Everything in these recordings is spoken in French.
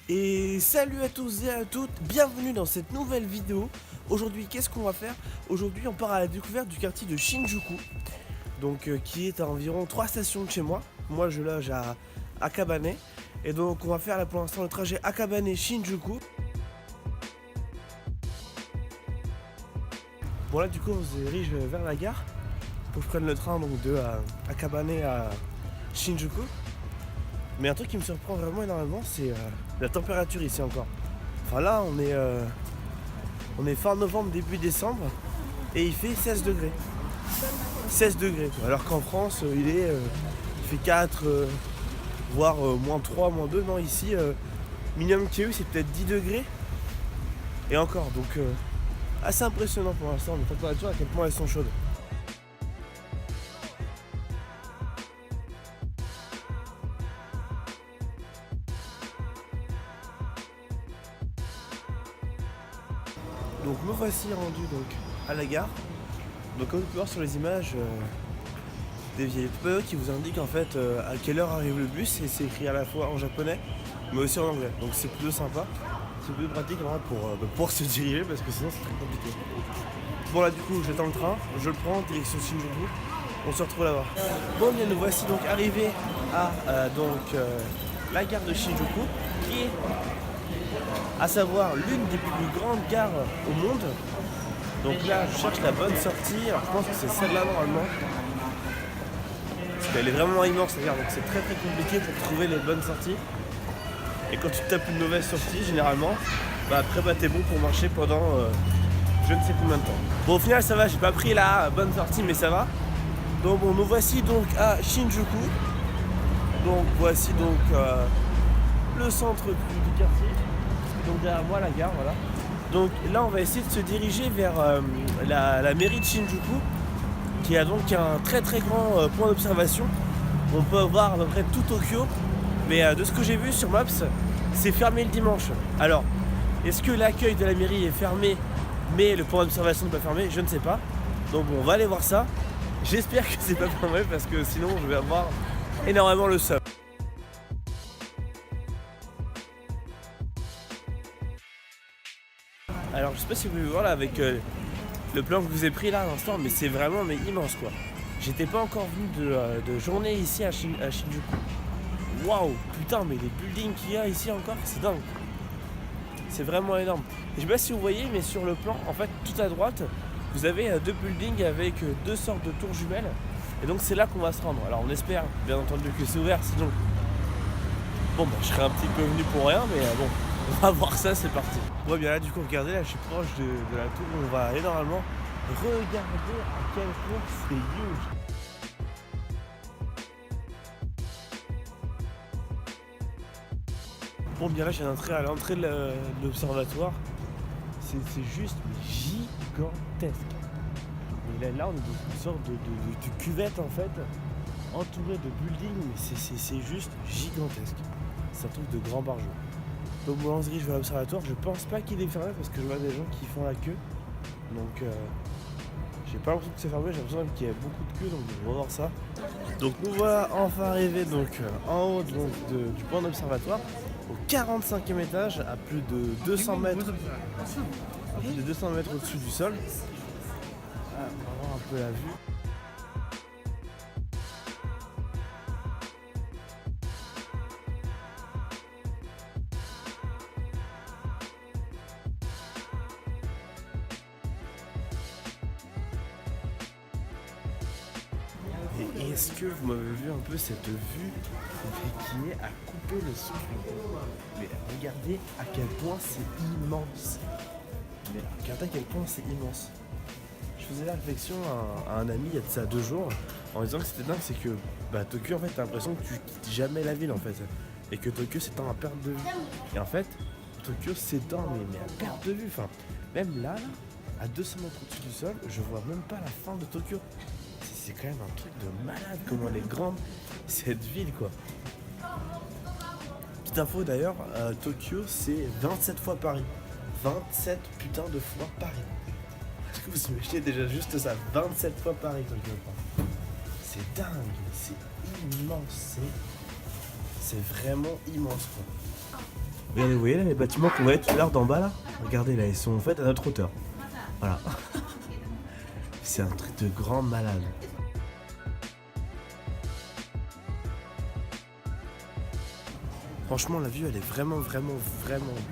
Et salut à tous et à toutes, bienvenue dans cette nouvelle vidéo. Aujourd'hui, qu'est-ce qu'on va faire? Aujourd'hui, on part à la découverte du quartier de Shinjuku, donc qui est à environ 3 stations de chez moi. Moi, je loge à Akabane, et donc on va faire là pour l'instant le trajet Akabane-Shinjuku. Bon là, du coup, on se dirige vers la gare pour que je prenne le train donc de Akabane à Shinjuku. Mais un truc qui me surprend vraiment énormément, c'est la température ici encore. Enfin là, on est fin novembre, début décembre, et il fait 16 degrés. 16 degrés, quoi. Alors qu'en France, il fait 4, voire moins 3, moins 2. Non, ici, minimum qu'il y a eu, c'est peut-être 10 degrés. Et encore, donc assez impressionnant pour l'instant, les températures, à quel point elles sont chaudes. Donc me voici rendu donc à la gare. Donc comme vous pouvez voir sur les images, des vieilles pneus qui vous indiquent en fait à quelle heure arrive le bus, et c'est écrit à la fois en japonais mais aussi en anglais. Donc c'est plutôt sympa, c'est plutôt pratique en vrai pour se diriger, parce que sinon c'est très compliqué. Bon là du coup j'attends le train, je le prends direction Shinjuku, on se retrouve là-bas. Bon bien, nous voici donc arrivés à la gare de Shinjuku, qui est à savoir l'une des plus grandes gares au monde. Donc là je cherche la bonne sortie, alors je pense que c'est celle-là normalement, parce qu'elle est vraiment immense la gare, donc c'est très compliqué pour trouver les bonnes sorties. Et quand tu te tapes une mauvaise sortie généralement, après t'es bon pour marcher pendant je ne sais combien de temps. Bon au final ça va, j'ai pas pris la bonne sortie mais ça va. Donc bon, nous voici donc à Shinjuku. Donc voici donc le centre du quartier. Donc derrière moi la gare, voilà. Donc là on va essayer de se diriger vers la mairie de Shinjuku, qui a donc un très grand point d'observation. On peut voir à peu près tout Tokyo, mais de ce que j'ai vu sur Maps, c'est fermé le dimanche. Alors, est-ce que l'accueil de la mairie est fermé, mais le point d'observation n'est pas fermé? Je ne sais pas. Donc bon, on va aller voir ça. J'espère que c'est pas fermé, parce que sinon je vais avoir énormément le seum. Alors je sais pas si vous pouvez voir là avec le plan que je vous ai pris là à l'instant, mais c'est vraiment immense quoi. J'étais pas encore venu de journée ici à Shinjuku. Waouh, putain, mais les buildings qu'il y a ici encore, c'est dingue. C'est vraiment énorme. Et je sais pas si vous voyez, mais sur le plan, en fait, tout à droite, vous avez deux buildings avec deux sortes de tours jumelles. Et donc c'est là qu'on va se rendre. Alors on espère bien entendu que c'est ouvert, sinon bon je serais un petit peu venu pour rien, mais bon, on va voir ça, c'est parti. Ouais bien là du coup regardez, là je suis proche de la tour où on va aller normalement. Regardez à quel point c'est huge. Bon bien là j'ai entré à l'entrée de l'observatoire. C'est juste gigantesque. Et là on est dans une sorte de cuvette en fait, entourée de buildings, mais c'est juste gigantesque. C'est un truc de grand barjot. Donc bon, on se dirige vers l'observatoire. Je pense pas qu'il est fermé parce que je vois des gens qui font la queue. Donc j'ai pas l'impression que c'est fermé, j'ai l'impression même qu'il y a beaucoup de queues, donc on va voir ça. Donc nous voilà enfin arrivés en haut du point d'observatoire, au 45e étage, à plus de 200 mètres. À plus de 200 mètres au-dessus du sol. Ah, on va voir un peu la vue. Et est-ce que vous m'avez vu un peu cette vue qui est à couper le souffle? Mais regardez à quel point c'est immense. Mais regardez à quel point c'est immense. Je faisais la réflexion à un ami il y a de ça 2 jours, en disant que c'était dingue, c'est que Tokyo en fait t'as l'impression que tu quittes jamais la ville en fait. Et que Tokyo s'étend à perte de vue. Et en fait, Tokyo s'étend mais à perte de vue. Enfin, même là, à 200 mètres au-dessus du sol, je vois même pas la fin de Tokyo. C'est quand même un truc de malade comment elle est grande cette ville quoi. Petite info d'ailleurs, Tokyo c'est 27 fois Paris. 27 putains de fois Paris. Est-ce que vous imaginez déjà juste ça? 27 fois Paris Tokyo. C'est dingue, c'est immense, c'est vraiment immense quoi. Regardez, vous voyez là les bâtiments qu'on voyait tout à l'heure d'en bas là? Regardez là, ils sont en fait à notre hauteur. Voilà. C'est un truc de grand malade. Franchement, la vue, elle est vraiment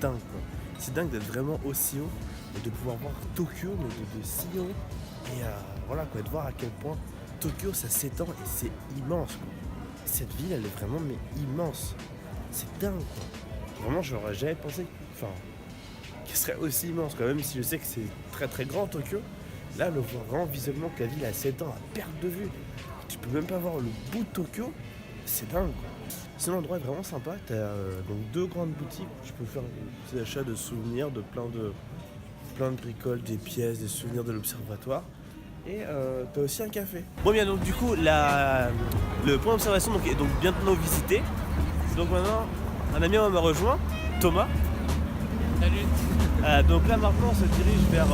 dingue, quoi. C'est dingue d'être vraiment aussi haut et de pouvoir voir Tokyo, mais de si haut. Et voilà, quoi, de voir à quel point Tokyo, ça s'étend et c'est immense, quoi. Cette ville, elle est vraiment immense. C'est dingue, quoi. Vraiment, j'aurais jamais pensé, qu'elle serait aussi immense, quoi. Même si je sais que c'est très grand, Tokyo. Là, le voir vraiment visuellement que la ville, elle s'étend à perte de vue. Tu peux même pas voir le bout de Tokyo. C'est dingue, quoi. Sinon, l'endroit est vraiment sympa. T'as donc 2 grandes boutiques où tu peux faire des petits achats de souvenirs, de plein de bricoles, des pièces, des souvenirs de l'observatoire. Et t'as aussi un café. Bon, bien, donc du coup, le point d'observation est donc bientôt visité. Donc maintenant, un ami m'a rejoint, Thomas. Salut. Donc là, maintenant, on se dirige vers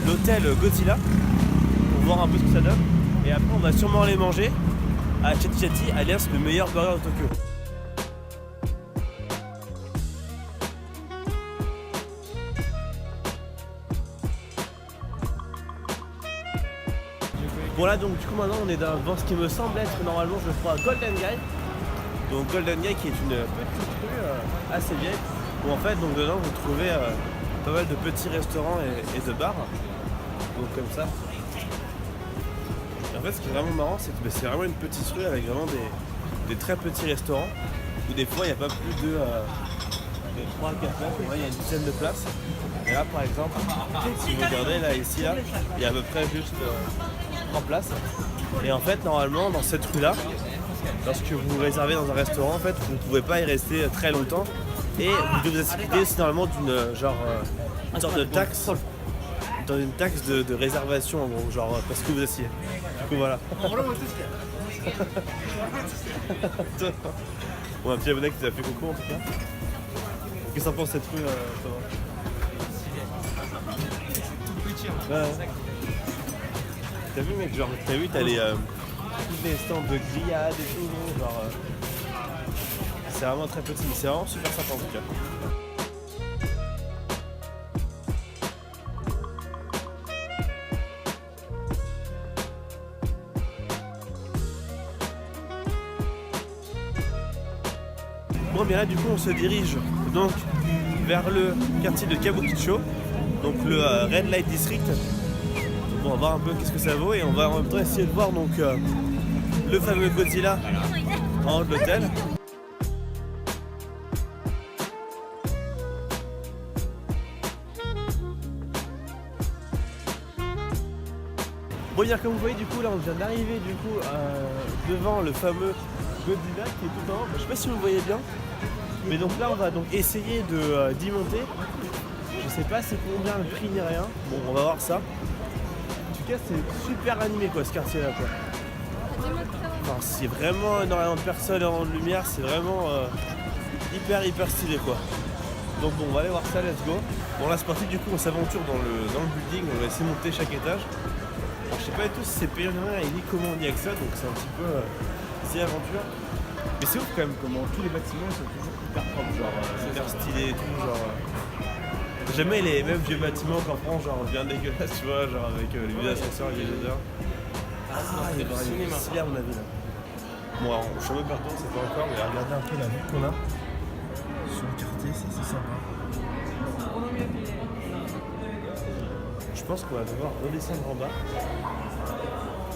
l'hôtel Godzilla pour voir un peu ce que ça donne. Et après, on va sûrement aller manger à Chatty Chatty, alias le meilleur burger de Tokyo. Bon là donc du coup maintenant on est devant ce qui me semble être normalement je crois Golden Guy. Donc Golden Guy qui est une petite rue assez vieille où en fait donc dedans vous trouvez pas mal de petits restaurants et de bars. Donc comme ça. Et en fait ce qui est vraiment marrant c'est que c'est vraiment une petite rue avec vraiment des très petits restaurants où des fois il n'y a pas plus de 3 à 4 places, il y a une dizaine de places. Et là par exemple, si vous regardez là ici là, il y a à peu près juste 3 places. Et en fait normalement dans cette rue là, lorsque vous réservez dans un restaurant en fait, vous ne pouvez pas y rester très longtemps. Et vous devez vous acquitter aussi normalement d'une une sorte de taxe. Dans une taxe de réservation en gros, genre parce que vous asseyez. Du coup voilà. Bon un petit abonné qui t'a fait coucou en tout cas. Qu'est-ce que ça pense cette rue T'as vu mec, genre t'as vu t'as tous les stands de grillades et tout, non genre c'est vraiment très petit, mais c'est vraiment super sympa en tout cas. Bon bien là du coup on se dirige donc vers le quartier de Kabukicho, donc le Red Light District. Bon, on va voir un peu qu'est-ce que ça vaut et on va en même temps essayer de voir donc le fameux Godzilla en haut de l'hôtel. Bon bien comme vous voyez du coup là on vient d'arriver du coup devant le fameux Godzilla qui est tout en haut. Je sais pas si vous le voyez bien. Mais donc là on va donc essayer d'y monter. Je sais pas c'est combien le prix ni rien. Bon on va voir ça. En tout cas c'est super animé quoi ce quartier là quoi. Enfin, c'est vraiment énormément de personnes en lumière, c'est vraiment hyper stylé quoi. Donc bon on va aller voir ça, let's go. Bon là c'est parti du coup on s'aventure dans le building, on va essayer de monter chaque étage. Alors, je sais pas du tout si c'est payant ou rien et ni comment on y accède, donc c'est un petit peu c'est aventure. Mais c'est ouf quand même comment tous les bâtiments sont toujours hyper propres, genre hyper stylés et tout, genre. Jamais les mêmes vieux bâtiments qu'en France, genre bien dégueulasses, tu vois, genre avec les vieux ascenseurs et les odeurs. Ah, il y a du cinéma à mon avis là. Bon alors je suis un peu partout, c'est pas encore, mais regardez un peu la vue qu'on a sur le quartier, c'est assez sympa. Je pense qu'on va devoir redescendre en bas.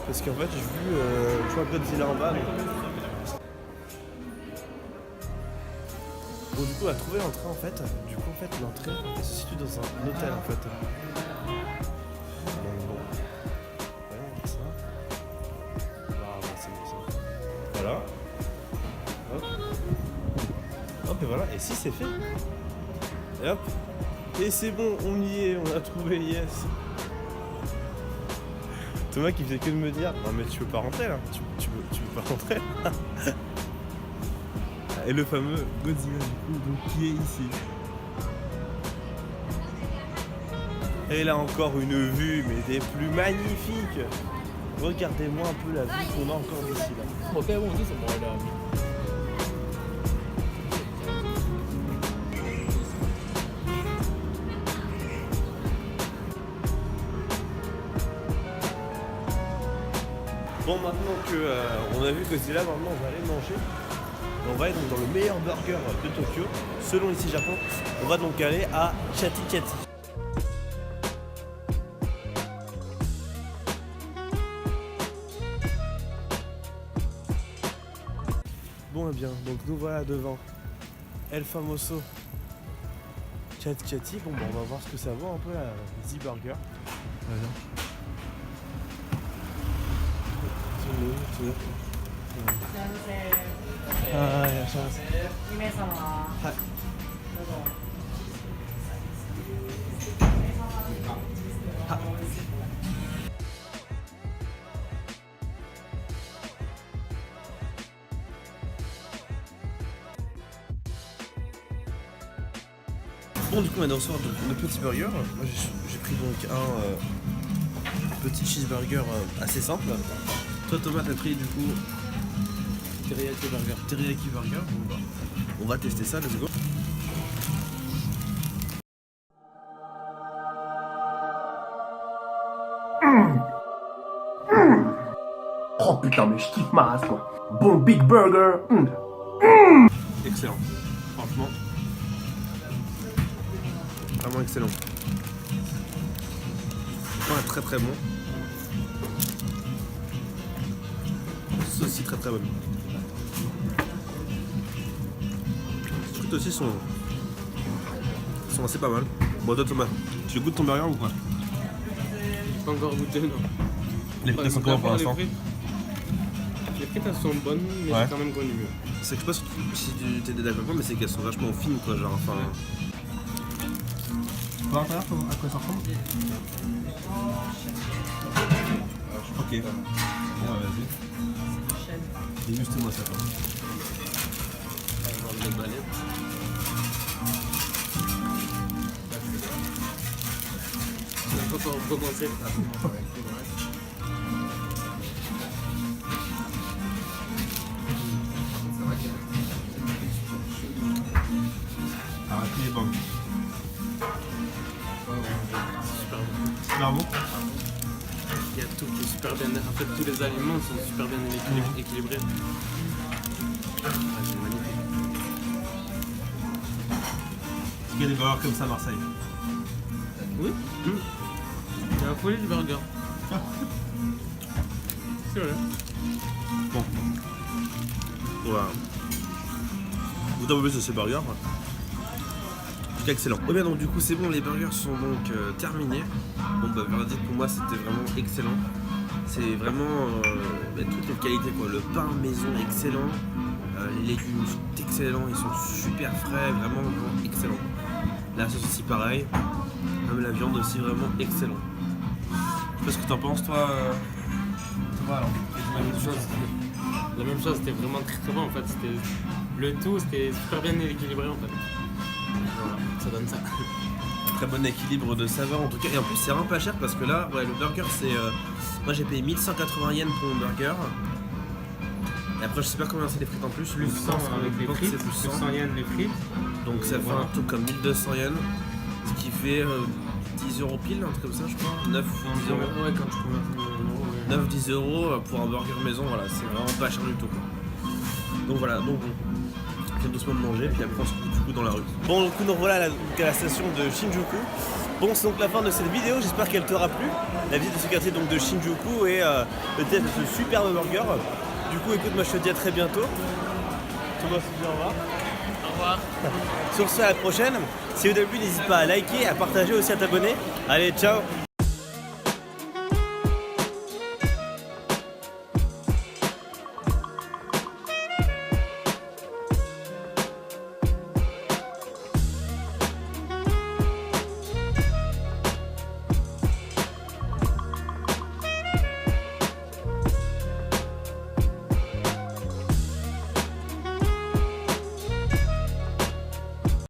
Parce qu'en fait j'ai vu je vois Godzilla en bas. Donc... Bon du coup on a trouvé l'entrée en fait. Du coup en fait l'entrée elle se situe dans un hôtel en fait. Donc bon. Voilà on va ça. On va avancer comme ça. Voilà. Hop. Hop et voilà. Et si c'est fait. Et hop. Et c'est bon, on y est, on a trouvé, yes. Thomas qui faisait que de me dire non mais tu veux pas rentrer là, tu veux pas rentrer. Et le fameux Godzilla du coup donc, qui est ici. Et là encore une vue mais des plus magnifiques. Regardez-moi un peu la vue qu'on a encore d'ici là. Bon, maintenant que on a vu que c'est là, maintenant on va aller manger. On va être dans le meilleur burger de Tokyo, selon ici Japon. On va donc aller à Chati Chati. Bon et bien, donc nous voilà devant El Famoso Chati Chati. Bon, on va voir ce que ça vaut un peu la Z-Burger. Voilà. Ah, il y a chance. Ouais. Ah. Bon, du coup, maintenant on sort donc le petit burger. Moi j'ai pris donc un petit cheeseburger assez simple. Toi Thomas t'as pris du coup Teriyaki burger. teriyaki burger. Bon, bah, on va tester ça, let's go. Oh putain, mais je kiffe ma race, quoi. Bon Big Burger. Excellent, franchement. Vraiment excellent. Ouais, très très bon. Sauce aussi très très bonne. Les frites aussi sont assez pas mal. Bon, toi Thomas, tu goûtes ton burger ou quoi? Pas encore goûté, non. Les frites sont comment pour l'instant? Les frites elles sont bonnes, mais Ouais. j'ai quand même connu mieux. C'est que je sais pas si tu t'es d'accord avec moi, mais c'est qu'elles sont vachement fines quoi, genre enfin. Tu peux voir à quoi ça ressemble? Ok. Bon bah vas-y. Déguste-moi ça quoi. On va le balai. On va recommencer. Ah, il est bon. Super bon. Super bon. Il y a tout qui est super bien. En fait, tous les aliments sont super bien équilibrés. Ah, c'est magnifique. Est-ce qu'il y a des burgers comme ça à Marseille? Oui. C'est la folie du burger. C'est vrai. Bon. Voilà. Vous en plus de ces burgers. C'est excellent. Oh bien donc du coup c'est bon, les burgers sont donc terminés. Bon bah verdict pour moi c'était vraiment excellent. C'est vraiment toutes les qualités quoi. Le pain maison excellent. Les légumes sont excellents, ils sont super frais, vraiment excellents. La sauce aussi pareil. Même la viande aussi vraiment excellent. Je sais pas ce que t'en penses toi. Thomas alors. La même chose, c'était vraiment très très bon en fait. C'était le tout, c'était super bien équilibré en fait. Voilà, ça donne ça. Très bon équilibre de saveur en tout cas. Et en plus c'est vraiment pas cher parce que là, ouais, le burger c'est... moi j'ai payé 1180 yens pour mon burger. Et après je sais pas combien c'est les frites en plus. Plus Je 100 pense avec les que frites, c'est plus plus 100. 100 yens les frites. Donc ça fait Voilà. un tout comme 1200 yens. Ce qui fait 10 euros pile, un truc comme ça je crois. 9, 10 euros. Ouais, quand je convertis en euros, ouais. 9-10 euros pour un burger maison, voilà, c'est vraiment pas cher du tout quoi. Donc voilà, donc on vient doucement de manger, puis après on se retrouve du coup dans la rue. Bon, donc nous voilà à la station de Shinjuku. Bon, c'est donc la fin de cette vidéo, j'espère qu'elle t'aura plu. La visite de ce quartier donc de Shinjuku et le test de ce superbe burger. Du coup, écoute, moi je te dis à très bientôt. Thomas, au revoir. Au revoir. Sur ce, à la prochaine. Si vous avez plu, n'hésite pas à liker, à partager aussi, à t'abonner. Allez, ciao!